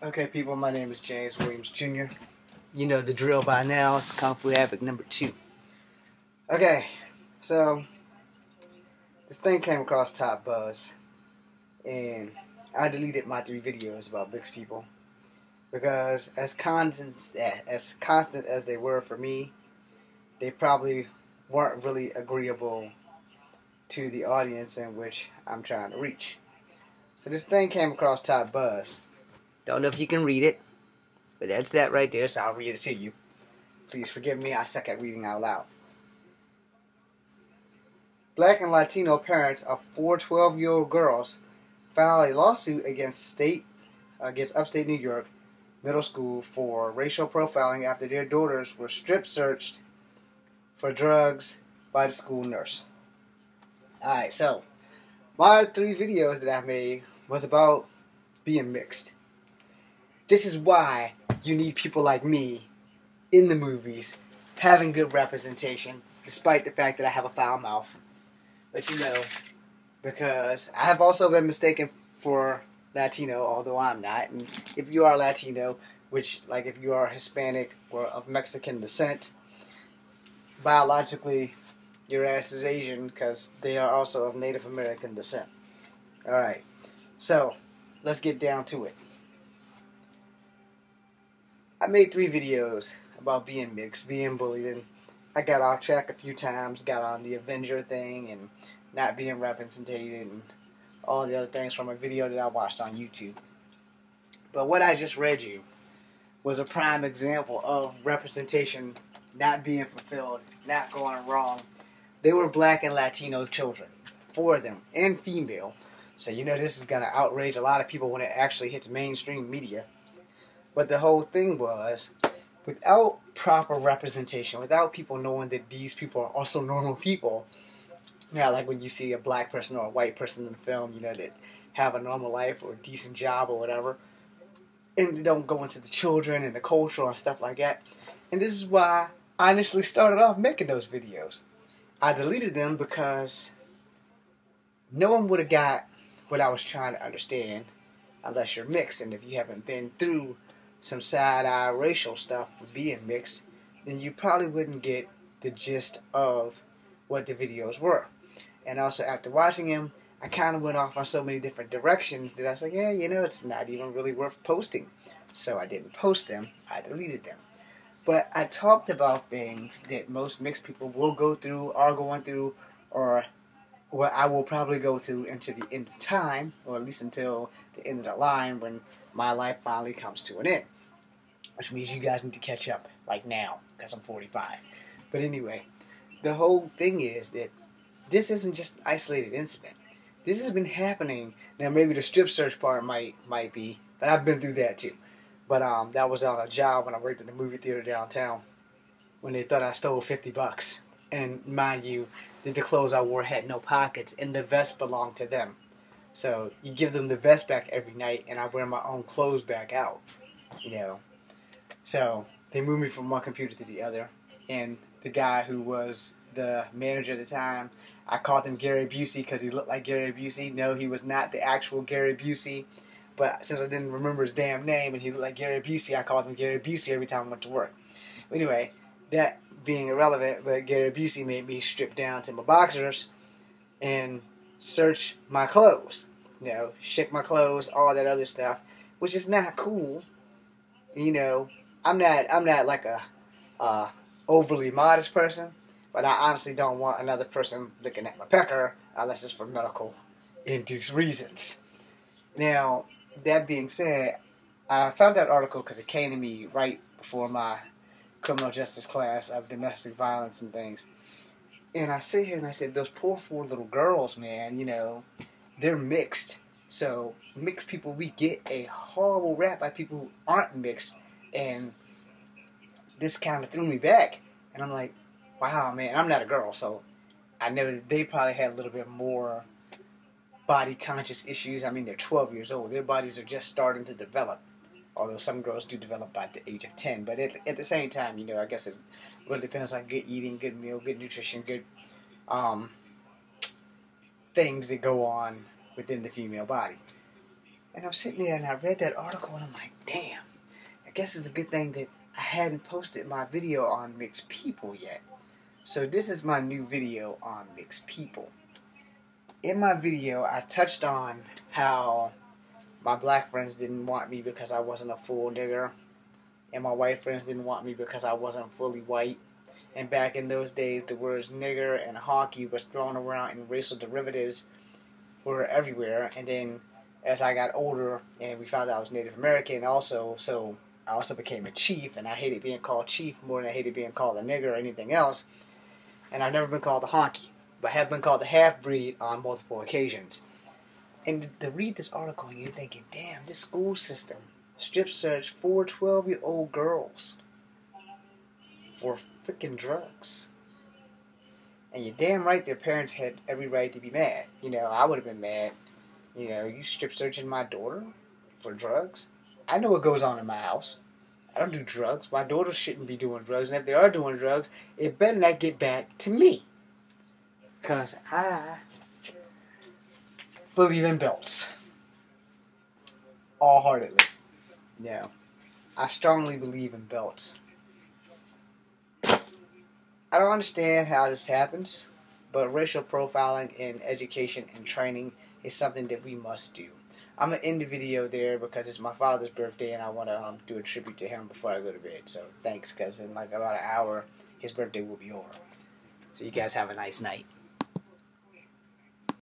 Okay, people, my name is James Williams Jr. You know the drill by now. It's Kung Fu Havoc number 2. Okay, so this thing came across Top Buzz, and I deleted my 3 videos about mixed people because as constant as they were for me, they probably weren't really agreeable to the audience in which I'm trying to reach. So this thing came across Top Buzz. Don't know if you can read it, but that's that right there, so I'll read it to you. Please forgive me, I suck at reading out loud. Black and Latino parents of 4 12-year-old girls filed a lawsuit against upstate New York middle school for racial profiling after their daughters were strip searched for drugs by the school nurse. Alright, so my 3 videos that I made was about being mixed. This is why you need people like me in the movies, having good representation, despite the fact that I have a foul mouth. But you know, because I have also been mistaken for Latino, although I'm not. And if you are Latino, which, like, if you are Hispanic or of Mexican descent, biologically, your ass is Asian because they are also of Native American descent. Alright, so let's get down to it. I made 3 videos about being mixed, being bullied, and I got off track a few times, got on the Avenger thing, and not being represented, and all the other things from a video that I watched on YouTube. But what I just read you was a prime example of representation not being fulfilled, not going wrong. They were black and Latino children, 4 of them, and female. So you know this is going to outrage a lot of people when it actually hits mainstream media. But the whole thing was, without proper representation, without people knowing that these people are also normal people, like when you see a black person or a white person in the film, you know, that have a normal life or a decent job or whatever, and they don't go into the children and the culture and stuff like that. And this is why I initially started off making those videos. I deleted them because no one would have got what I was trying to understand unless you're mixed. And if you haven't been through some side-eye racial stuff with being mixed, then you probably wouldn't get the gist of what the videos were. And also after watching them, I kind of went off on so many different directions that I was like, yeah, you know, it's not even really worth posting. So I didn't post them, I deleted them. But I talked about things that most mixed people will go through, are going through, or what I will probably go through until the end of time, or at least until the end of the line when my life finally comes to an end. Which means you guys need to catch up, like now, because I'm 45. But anyway, the whole thing is that this isn't just an isolated incident. This has been happening. Now maybe the strip search part might be, but I've been through that too. But that was on a job when I worked at the movie theater downtown, when they thought I stole $50. And mind you, the clothes I wore had no pockets, and the vest belonged to them. So you give them the vest back every night, and I wear my own clothes back out, you know. So they moved me from one computer to the other, and the guy who was the manager at the time, I called him Gary Busey because he looked like Gary Busey. No, he was not the actual Gary Busey, but since I didn't remember his damn name and he looked like Gary Busey, I called him Gary Busey every time I went to work. Anyway, that being irrelevant, but Gary Busey made me strip down to my boxers and search my clothes, you know, shake my clothes, all that other stuff, which is not cool. You know, I'm not like a overly modest person, but I honestly don't want another person looking at my pecker unless it's for medical induced reasons. Now, that being said, I found that article because it came to me right before my criminal justice class of domestic violence and things. And I sit here and I said, those poor 4 little girls, man, you know, they're mixed. So mixed people, we get a horrible rap by people who aren't mixed. And this kind of threw me back. And I'm like, wow, man, I'm not a girl, so I know that they probably had a little bit more body conscious issues. I mean, they're 12 years old. Their bodies are just starting to develop. Although some girls do develop by the age of 10. But at the same time, you know, I guess it really depends on good eating, good meal, good nutrition, good things that go on within the female body. And I'm sitting there and I read that article and I'm like, damn, I guess it's a good thing that I hadn't posted my video on mixed people yet. So this is my new video on mixed people. In my video, I touched on how my black friends didn't want me because I wasn't a full nigger, and my white friends didn't want me because I wasn't fully white. And back in those days, the words nigger and honky was thrown around, and racial derivatives were everywhere. And then as I got older and we found out I was Native American also, so I also became a chief, and I hated being called chief more than I hated being called a nigger or anything else. And I've never been called a honky, but have been called a half-breed on multiple occasions. And to read this article, you're thinking, damn, this school system strip searched 4 12-year-old girls for freaking drugs. And you're damn right their parents had every right to be mad. You know, I would have been mad. You know, you strip searching my daughter for drugs? I know what goes on in my house. I don't do drugs. My daughter shouldn't be doing drugs. And if they are doing drugs, it better not get back to me. Because I believe in belts. All-heartedly. Yeah. I strongly believe in belts. I don't understand how this happens, but racial profiling in education and training is something that we must do. I'm going to end the video there because it's my father's birthday and I want to do a tribute to him before I go to bed. So thanks, because in like about an hour, his birthday will be over. So you guys have a nice night.